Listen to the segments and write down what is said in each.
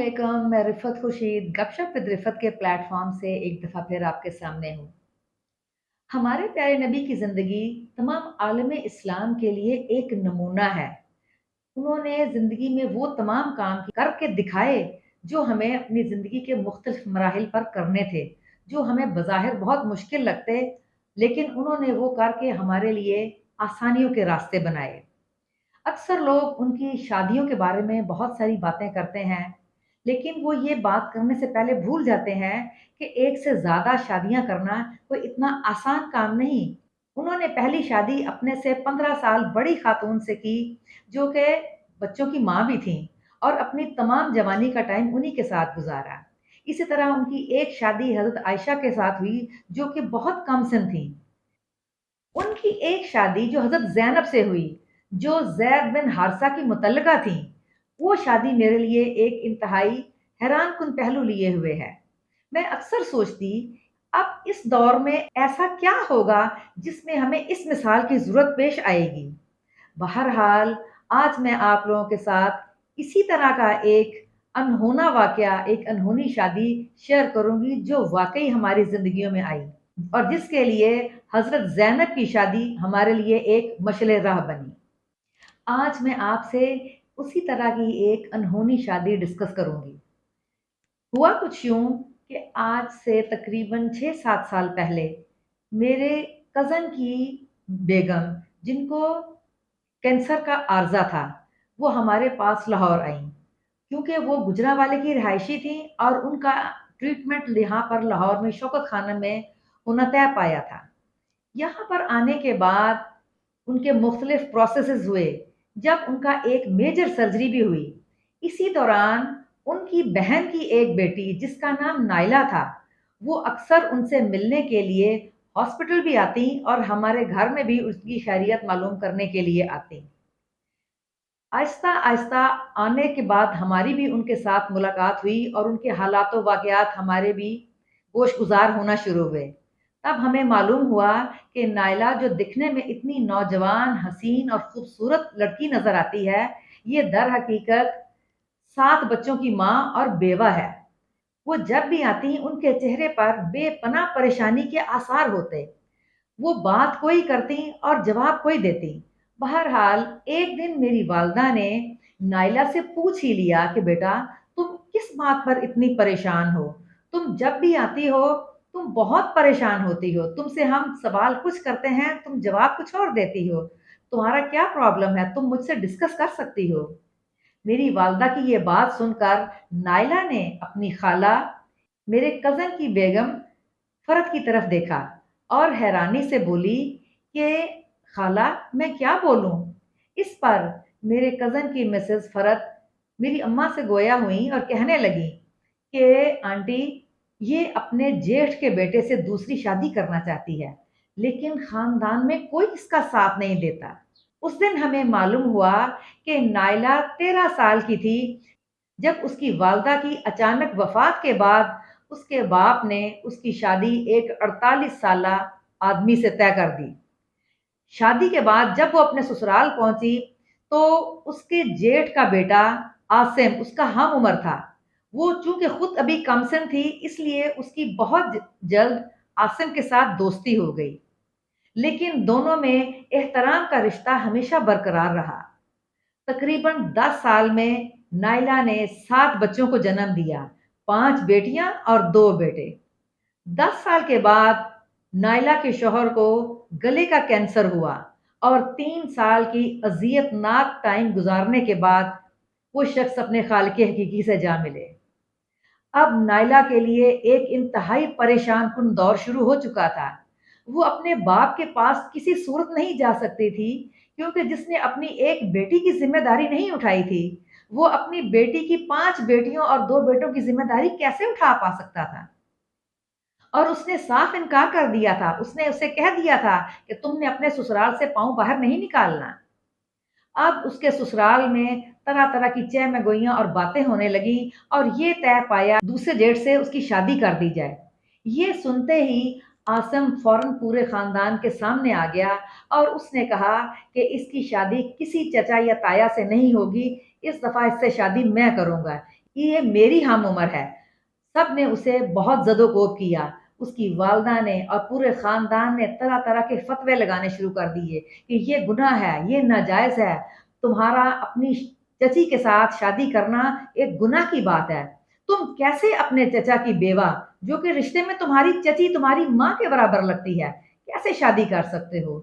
अलैक्म, मैं रिफ़त खुर्शीद गपशप विद रिफ़त के प्लेटफ़ॉर्म से एक दफ़ा फिर आपके सामने हूँ। हमारे प्यारे नबी की ज़िंदगी तमाम आलम इस्लाम के लिए एक नमूना है। उन्होंने ज़िंदगी में वो तमाम काम करके दिखाए जो हमें अपनी ज़िंदगी के मुख्तलिफ मराहिल पर करने थे, जो हमें बज़ाहिर बहुत मुश्किल लगते, लेकिन उन्होंने वो करके हमारे लिए आसानियों के रास्ते बनाए। अक्सर लोग उनकी शादियों के बारे में बहुत सारी बातें करते हैं, लेकिन वो ये बात करने से पहले भूल जाते हैं कि एक से ज़्यादा शादियाँ करना कोई इतना आसान काम नहीं। उन्होंने पहली शादी अपने से 15 साल बड़ी खातून से की, जो कि बच्चों की माँ भी थीं और अपनी तमाम जवानी का टाइम उन्हीं के साथ गुज़ारा। इसी तरह उनकी एक शादी हज़रत आयशा के साथ हुई, जो कि बहुत कम सिन थीं। उनकी एक शादी जो हज़रत ज़ैनब से हुई, जो ज़ैद बिन हारिसा की मुतल्लिका थीं, वो शादी मेरे लिए एक इंतहाई हैरानकुन पहलू लिए हुए है। मैं अक्सर सोचती, अब इस दौर में ऐसा क्या होगा जिसमें हमें इस मिसाल की ज़रूरत पेश आएगी। बहरहाल, आज मैं आप लोगों के साथ इसी तरह का एक अनहोना वाक़या, एक अनहोनी शादी शेयर करूँगी जो वाक़ई हमारी ज़िंदगियों में आई। और जिसके लिए हज़रत ज़ैनब की शादी हमारे लिए एक मशअल राह बनी। आज मैं आपसे उसी तरह की एक अनहोनी शादी डिस्कस करूँगी। हुआ कुछ यूँ कि आज से तकरीबन 6-7 साल पहले मेरे कज़न की बेगम, जिनको कैंसर का आर्ज़ा था, वो हमारे पास लाहौर आईं। क्योंकि वो गुजरांवाले की रिहायशी थीं और उनका ट्रीटमेंट यहाँ पर लाहौर में शौकत खानम में होना तय पाया था। यहाँ पर आने के बाद उनके मुख्तलिफ प्रोसेसेस हुए, जब उनका एक मेजर सर्जरी भी हुई। इसी दौरान उनकी बहन की एक बेटी जिसका नाम नायला था, वो अक्सर उनसे मिलने के लिए हॉस्पिटल भी आती और हमारे घर में भी उसकी खैरियत मालूम करने के लिए आती। आहिस्ता आहिस्ता आने के बाद हमारी भी उनके साथ मुलाकात हुई और उनके हालात व वाक़यात हमारे भी गोशगुज़ार होना शुरू हुए। तब हमें मालूम हुआ कि नायला जो दिखने में इतनी नौजवान, हसीन और खूबसूरत लड़की नज़र आती है, ये दर हकीकत 7 बच्चों की माँ और बेवा है। वो जब भी आती उनके चेहरे पर बेपनाह परेशानी के आसार होते। वो बात कोई करती और जवाब कोई देती। बहरहाल एक दिन मेरी वालिदा ने नायला से पूछ ही लिया कि बेटा, तुम किस बात पर इतनी परेशान हो? तुम जब भी आती हो, तुम बहुत परेशान होती हो। तुमसे हम सवाल कुछ करते हैं, तुम जवाब कुछ और देती हो। तुम्हारा क्या प्रॉब्लम है? तुम मुझसे डिस्कस कर सकती हो। मेरी वालिदा की ये बात सुनकर नायला ने अपनी खाला, मेरे कज़न की बेगम फ़रत की तरफ देखा और हैरानी से बोली कि खाला, मैं क्या बोलूं? इस पर मेरे कज़न की मिसेस फ़रत मेरी अम्मा से गोया हुई और कहने लगी कि आंटी, ये अपने जेठ के बेटे से दूसरी शादी करना चाहती है, लेकिन खानदान में कोई इसका साथ नहीं देता। उस दिन हमें मालूम हुआ कि नायला 13 साल की थी जब उसकी वालिदा की अचानक वफ़ात के बाद उसके बाप ने उसकी शादी एक 48 साला आदमी से तय कर दी। शादी के बाद जब वो अपने ससुराल पहुँची, तो उसके जेठ का बेटा आसिम उसका हम उम्र था। वो चूँकि खुद अभी कमसिन थी, इसलिए उसकी बहुत जल्द आसिम के साथ दोस्ती हो गई। लेकिन दोनों में एहतराम का रिश्ता हमेशा बरकरार रहा। तकरीबन 10 साल में नायला ने 7 बच्चों को जन्म दिया, 5 बेटियां और 2 बेटे। 10 साल के बाद नायला के शौहर को गले का कैंसर हुआ और 3 साल की अजियतनाक टाइम गुजारने के बाद वो शख्स अपने खालिक हकीकी से जा मिले। अब नायला के लिए एक इंतहाई परेशान कुन दौर शुरू हो चुका था। वो अपने बाप के पास किसी सूरत नहीं जा सकती थी, क्योंकि जिसने अपनी एक बेटी की ज़िम्मेदारी नहीं उठाई थी, वो अपनी बेटी की 5 बेटियों और 2 बेटों की ज़िम्मेदारी कैसे उठा पा सकता था? और उसने साफ इनकार कर दिया था। उसने उसे कह दिया था कि तुमने अपने ससुराल से पाँव बाहर नहीं निकालना। अब उसके ससुराल में तरह-तरह की चह-मैं-गोइयाँ और बातें होने लगी और ये तय पाया दूसरे जेठ से उसकी शादी कर दी जाए। ये सुनते ही आसिम फौरन पूरे खानदान के सामने आ गया और उसने कहा कि इसकी शादी किसी चचा या ताया से नहीं होगी, इस दफ़ा इससे शादी मैं करूँगा। یہ میری ہم عمر ہے۔ سب نے اسے بہت زدوکوب کیا۔ اس کی والدہ نے اور پورے خاندان نے طرح طرح کے فتوے لگانے شروع کر دیے کہ یہ گناہ ہے، یہ ناجائز ہے، تمہارا اپنی چچی کے ساتھ شادی کرنا ایک گناہ کی بات ہے۔ تم کیسے اپنے چچا کی بیوہ، جو کہ رشتے میں تمہاری چچی تمہاری ماں کے برابر لگتی ہے، کیسے شادی کر سکتے ہو؟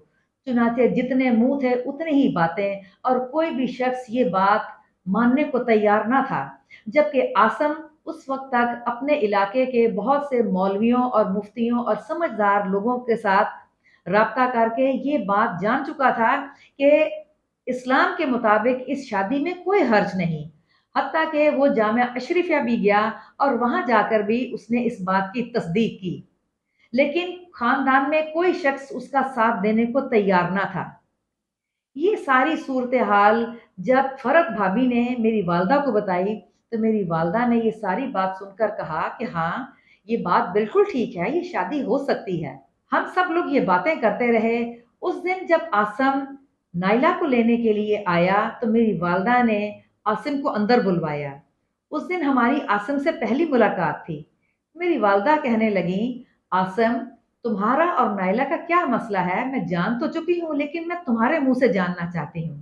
چنانچہ جتنے منہ تھے اتنی ہی باتیں، اور کوئی بھی شخص یہ بات ماننے کو تیار نہ تھا، جبکہ آسم اس وقت تک اپنے علاقے کے بہت سے مولویوں اور مفتیوں اور سمجھدار لوگوں کے ساتھ رابطہ کر کے یہ بات جان چکا تھا کہ اسلام کے مطابق اس شادی میں کوئی حرج نہیں۔ حتیٰ کہ وہ جامعہ اشرفیہ بھی گیا اور وہاں جا کر بھی اس نے اس بات کی تصدیق کی، لیکن خاندان میں کوئی شخص اس کا ساتھ دینے کو تیار نہ تھا۔ یہ ساری صورتحال جب فرد بھابھی نے میری والدہ کو بتائی، تو میری والدہ نے یہ ساری بات سن کر کہا کہ ہاں، یہ بات بالکل ٹھیک ہے، یہ شادی ہو سکتی ہے۔ ہم سب لوگ یہ باتیں کرتے رہے۔ اس دن جب آسم نائلہ کو لینے کے لیے آیا تو میری والدہ نے آسم کو اندر بلوایا۔ اس دن ہماری آسم سے پہلی ملاقات تھی۔ میری والدہ کہنے لگیں، آسم، تمہارا اور نائلہ کا کیا مسئلہ ہے؟ میں جان تو چکی ہوں، لیکن میں تمہارے منہ سے جاننا چاہتی ہوں۔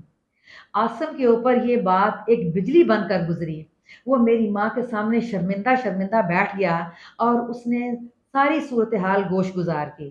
آسم کے اوپر یہ بات ایک بجلی بن کر گزری۔ وہ میری ماں کے سامنے شرمندہ شرمندہ بیٹھ گیا اور اس نے ساری صورتحال گوش گزار کی۔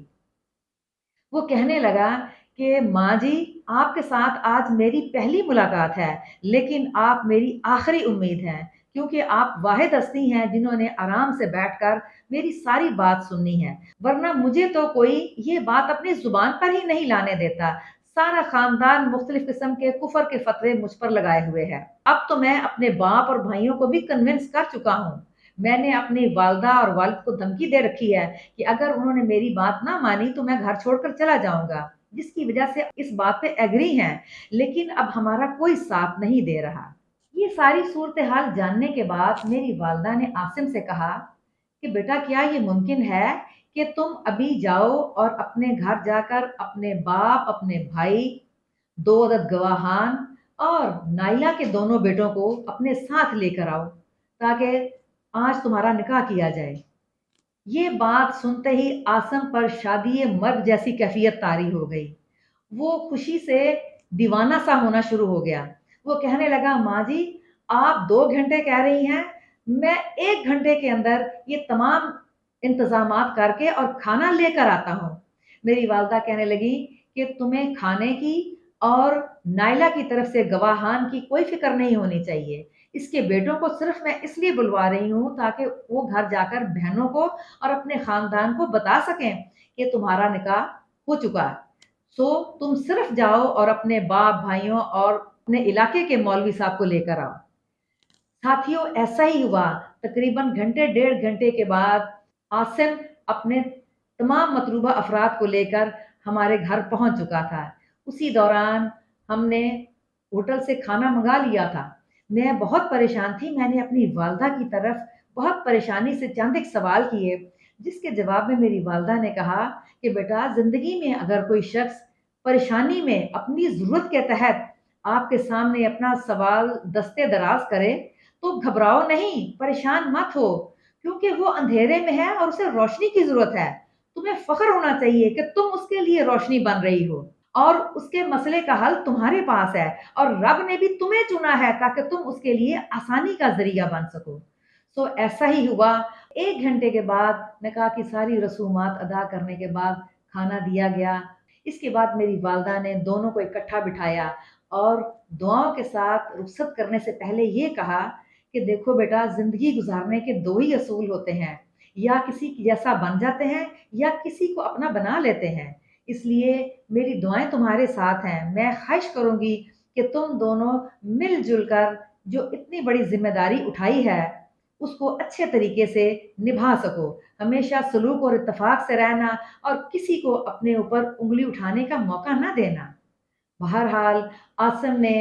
وہ کہنے لگا کہ ماں جی، آپ کے ساتھ آج میری پہلی ملاقات ہے، لیکن آپ میری آخری امید ہیں، کیونکہ آپ واحد ہستی ہیں جنہوں نے آرام سے بیٹھ کر میری ساری بات سننی ہے، ورنہ مجھے تو کوئی یہ بات اپنی زبان پر ہی نہیں لانے دیتا۔ سارا خاندان مختلف قسم کے کفر کے فتوے مجھ پر لگائے ہوئے ہے۔ اب تو میں اپنے باپ اور بھائیوں کو بھی کنونس کر چکا ہوں۔ میں نے اپنی والدہ اور والد کو دھمکی دے رکھی ہے کہ اگر انہوں نے میری بات نہ مانی تو میں گھر چھوڑ کر چلا جاؤں گا، جس کی وجہ سے اس بات پہ ایگری ہیں، لیکن اب ہمارا کوئی ساتھ نہیں دے رہا۔ یہ ساری صورتحال جاننے کے بعد میری والدہ نے آسم سے کہا کہ بیٹا، کیا یہ ممکن ہے کہ تم ابھی جاؤ اور اپنے گھر جا کر اپنے باپ، اپنے بھائی، دو عدد گواہان اور نائلہ کے دونوں بیٹوں کو اپنے ساتھ لے کر آؤ، تاکہ آج تمہارا نکاح کیا جائے۔ یہ بات سنتے ہی آسم پر شادی مرگ جیسی کیفیت طاری ہو گئی۔ وہ خوشی سے دیوانہ سا ہونا شروع ہو گیا۔ وہ کہنے لگا، ماں جی، آپ 2 گھنٹے کہہ رہی ہیں، میں 1 گھنٹے کے اندر یہ تمام انتظامات کر کے اور کھانا لے کر آتا ہوں۔ میری والدہ کہنے لگی کہ تمہیں کھانے کی اور نائلہ کی طرف سے گواہان کی کوئی فکر نہیں ہونی چاہیے۔ اس کے بیٹوں کو صرف میں اس لیے بلوا رہی ہوں تاکہ وہ گھر جا کر بہنوں کو اور اپنے خاندان کو بتا سکیں کہ تمہارا نکاح ہو چکا ہے۔ سو تم صرف جاؤ اور اپنے باپ، بھائیوں اور اپنے علاقے کے مولوی صاحب کو لے کر آؤ۔ ساتھیوں، ایسا ہی ہوا۔ تقریباً گھنٹے 1.5 گھنٹے کے بعد آصم اپنے تمام مطلوبہ افراد کو لے کر ہمارے گھر پہنچ چکا تھا۔ اسی دوران ہم نے ہوٹل سے کھانا منگا لیا تھا۔ میں بہت پریشان تھی۔ میں نے اپنی والدہ کی طرف بہت پریشانی سے چند ایک سوال کیے، جس کے جواب میں میری والدہ نے کہا کہ بیٹا، زندگی میں اگر کوئی شخص پریشانی میں اپنی ضرورت کے تحت آپ کے سامنے اپنا سوال دستے دراز کرے تو گھبراؤ نہیں، پریشان مت ہو، کیونکہ وہ اندھیرے میں ہے اور اسے روشنی کی ضرورت ہے۔ تمہیں فخر ہونا چاہیے کہ تم اس کے لیے روشنی بن رہی ہو، اور اس کے مسئلے کا حل تمہارے پاس ہے، اور رب نے بھی تمہیں چنا ہے تاکہ تم اس کے لیے آسانی کا ذریعہ بن سکو۔ سو ایسا ہی ہوا۔ 1 گھنٹے کے بعد نکاح کی ساری رسومات ادا کرنے کے بعد کھانا دیا گیا۔ اس کے بعد میری والدہ نے دونوں کو اکٹھا بٹھایا اور دعاؤں کے ساتھ رخصت کرنے سے پہلے یہ کہا کہ دیکھو بیٹا، زندگی گزارنے کے 2 ہی اصول ہوتے ہیں، یا کسی کی جیسا بن جاتے ہیں یا کسی کو اپنا بنا لیتے ہیں۔ اس لیے میری دعائیں تمہارے ساتھ ہیں۔ میں خواہش کروں گی کہ تم دونوں مل جل کر جو اتنی بڑی ذمہ داری اٹھائی ہے اس کو اچھے طریقے سے نبھا سکو۔ ہمیشہ سلوک اور اتفاق سے رہنا اور کسی کو اپنے اوپر انگلی اٹھانے کا موقع نہ دینا۔ بہرحال آسم نے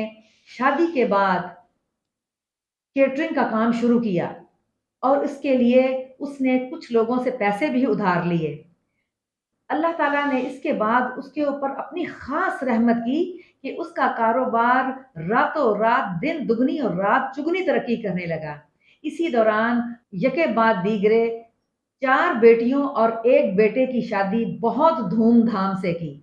شادی کے بعد کیٹرنگ کا کام شروع کیا، اور اس کے لیے اس نے کچھ لوگوں سے پیسے بھی ادھار لیے۔ اللہ تعالیٰ نے اس کے بعد اس کے اوپر اپنی خاص رحمت کی کہ اس کا کاروبار راتوں رات دن دگنی اور رات چگنی ترقی کرنے لگا۔ इसी दौरान यके बाद दीगरे 4 बेटियों और 1 बेटे की शादी बहुत धूम-धाम से की।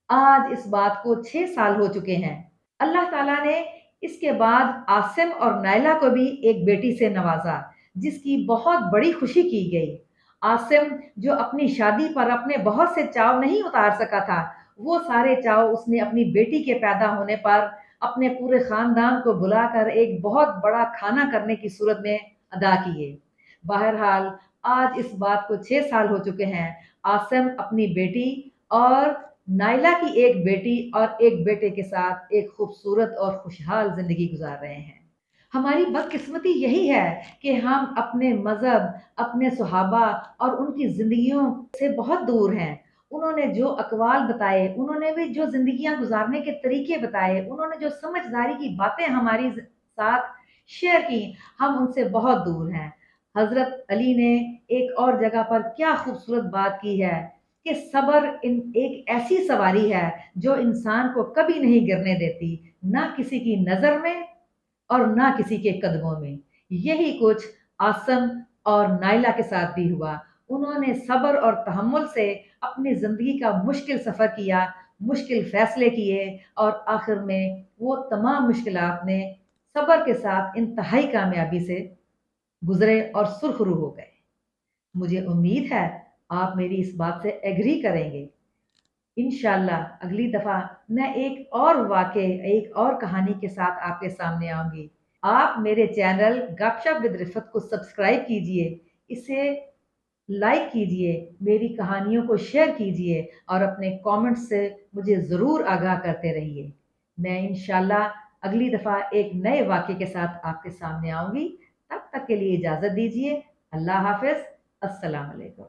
आज इस बात को 6 साल हो चुके हैं। अल्लाह ताला ने इसके बाद आसिम और नायला को भी एक बेटी से नवाजा, जिसकी बहुत बड़ी खुशी की गई। आसिम जो अपनी शादी पर अपने बहुत से चाव नहीं उतार सका था, वो सारे चाव उसने अपनी बेटी के पैदा होने पर अपने पूरे खानदान को बुलाकर एक बहुत बड़ा खाना करने की सूरत में अदा किए। बहरहाल आज इस बात को 6 साल हो चुके हैं। आसिम अपनी बेटी और नायला की एक बेटी और एक बेटे के साथ एक खूबसूरत और खुशहाल ज़िंदगी गुज़ार रहे हैं। हमारी बदकिस्मती यही है कि हम अपने मज़हब, अपने सहाबा और उनकी ज़िंदगियों से बहुत दूर हैं। उन्होंने जो अक़वाल बताए, उन्होंने भी जो ज़िंदगियाँ गुज़ारने के तरीके बताए, उन्होंने जो समझदारी की बातें हमारी साथ शेयर की, हम उनसे बहुत दूर हैं। हज़रत अली ने एक और जगह पर क्या खूबसूरत बात की है कि सब्र एक ऐसी सवारी है जो इंसान को कभी नहीं गिरने देती, ना किसी की नज़र में और ना किसी के कदमों में। यही कुछ आसिम और नायला के साथ भी हुआ। उन्होंने सब्र और तहम्मुल से अपनी ज़िंदगी का मुश्किल सफ़र किया, मुश्किल फ़ैसले किए और आखिर में वो तमाम मुश्किलात में सब्र के साथ इंतहाई कामयाबी से गुज़रे और सुरख़रू हो गए। मुझे उम्मीद है आप मेरी इस बात से एग्री करेंगे। इंशाअल्लाह अगली दफ़ा मैं एक और वाक़े, एक और कहानी के साथ आपके सामने आऊँगी। आप मेरे चैनल गपशप विद रिफ़त को सब्सक्राइब कीजिए, इसे लाइक कीजिए, मेरी कहानियों को शेयर कीजिए और अपने कमेंट्स से मुझे ज़रूर आगाह करते रहिए। मैं इंशाअल्लाह अगली दफ़ा एक नए वाक़े के साथ आपके सामने आऊँगी। तब तक के लिए इजाज़त दीजिए। अल्लाह हाफ़िज़। अस्सलाम वालेकुम।